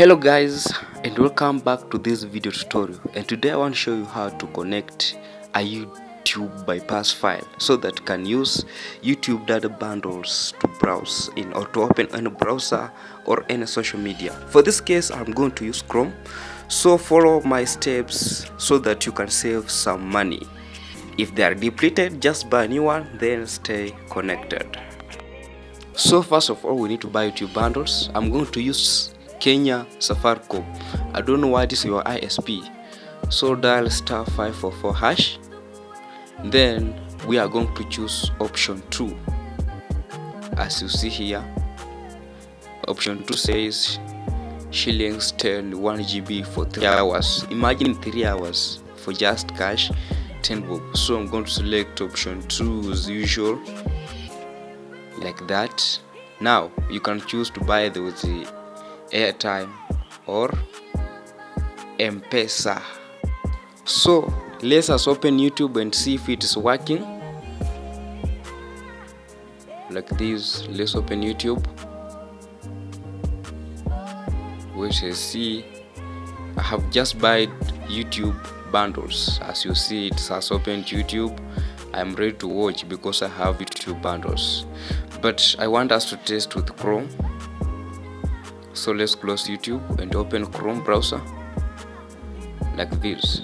Hello guys, and welcome back to this video tutorial. And today I want to show you how to connect a YouTube bypass file so that you can use YouTube data bundles to browse in or to open any browser or any social media. For this case, I'm going to use Chrome. So follow my steps so that you can save some money. If they are depleted, just buy a new one, then stay connected. So first of all, we need to buy YouTube bundles. I'm going to use Kenya Safaricom. I don't know what is your ISP. So dial *544#. Then we are going to choose option 2. As you see here, option 2 says shillings 10 1 GB for 3 hours. Imagine 3 hours for just cash 10 bob. So I'm going to select option 2 as usual, like that. Now you can choose to buy the airtime or M-Pesa. So let us open YouTube and see if it is working. Like this, let's open YouTube. We shall see. I have just bought YouTube bundles. As you see, it has opened YouTube. I'm ready to watch because I have YouTube bundles, but I want us to test with Chrome. So let's close YouTube and open Chrome browser like this.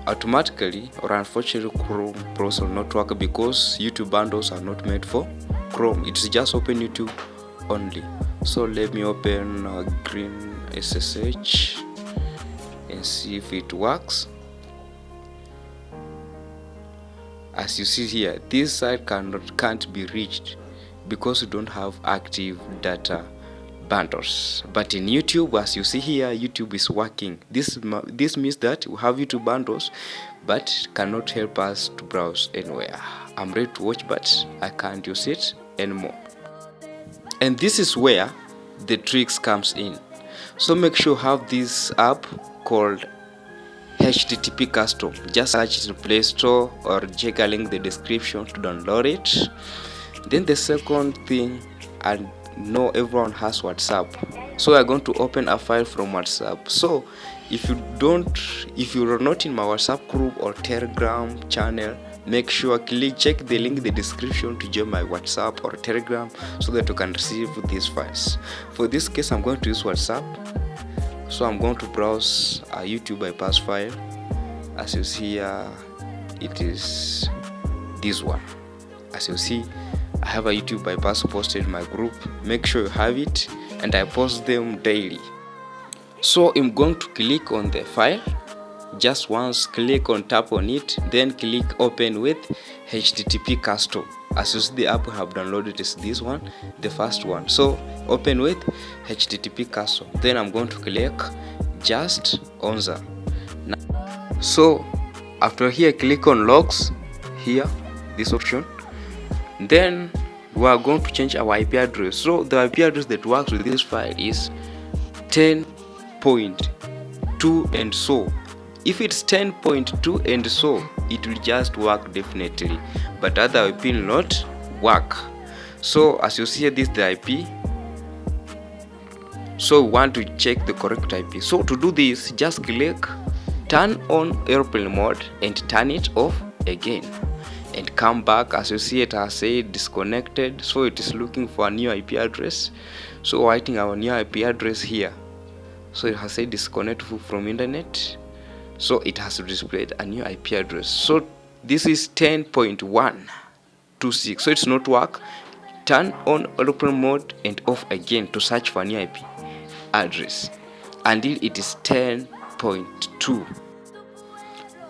Automatically or unfortunately, Chrome browser will not work because YouTube bundles are not made for Chrome. It's just open YouTube only. So let me open green SSH and see if it works. As you see here, this site can't be reached because you don't have active data bundles. But in YouTube, as you see here, YouTube is working. This means that we have YouTube bundles but cannot help us to browse anywhere. I'm ready to watch, but I can't use it anymore. And this is where the tricks comes in. So make sure you have this app called HTTP Custom. Just search it in Play Store or check a link in the description to download it. Then the second thing, and know everyone has WhatsApp, so we are going to open a file from WhatsApp. So if you are not in my WhatsApp group or Telegram channel, make sure check the link in the description to join my WhatsApp or Telegram so that you can receive these files. For this case, I'm going to use WhatsApp. So I'm going to browse a YouTube bypass file. As you see here, it is this one. As you see, I have a YouTube bypass posted in my group. Make sure you have it, and I post them daily. So I'm going to click on the file. Just once, tap on it, then click open with HTTP Custom. As you see, the app I have downloaded is this one, the first one. So open with HTTP Custom. Then I'm going to click just answer. So after here, click on logs here, this option. Then we are going to change our IP address. So the IP address that works with this file is 10.2 and so. If it's 10.2 and so, it will just work definitely, but other IP will not work. So as you see here, this is the IP. So we want to check the correct IP. So to do this, just click turn on airplane mode and turn it off again, and come back. As you see, it has said disconnected, so it is looking for a new IP address. So writing our new IP address here. So it has said disconnect from internet. So it has displayed a new IP address. So this is 10.126. So it's not work. Turn on airplane mode and off again to search for a new IP address until it is 10.2.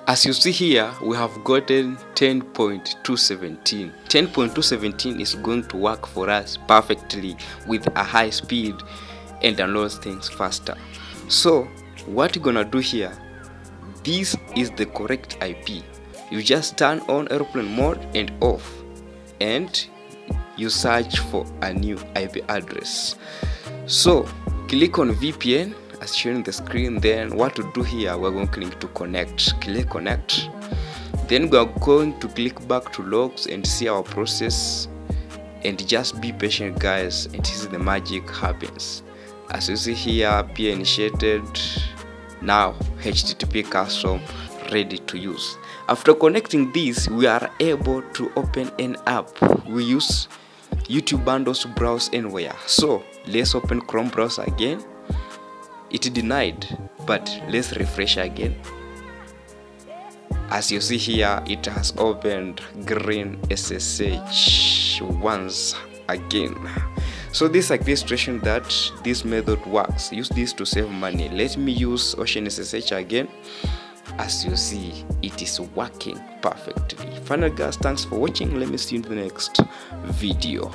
As you see here, we have gotten 10.217. 10.217 is going to work for us perfectly with a high speed and download things faster. So what you're gonna do here, this is the correct IP. You just turn on airplane mode and off, and you search for a new IP address. So click on VPN as shown on the screen. Then what to do here, we're going to click to connect. Click connect. Then we are going to click back to logs and see our process, and just be patient guys, and this is the magic happens. As you see here, peer initiated. Now HTTP custom ready to use. After connecting this, we are able to open an app. We use YouTube bundles to browse anywhere. So let's open Chrome browser again. It denied, but let's refresh again. As you see here, it has opened green SSH once again. So this is a great illustration that this method works. Use this to save money. Let me use Ocean SSH again. As you see, it is working perfectly. Finally guys, thanks for watching. Let me see you in the next video.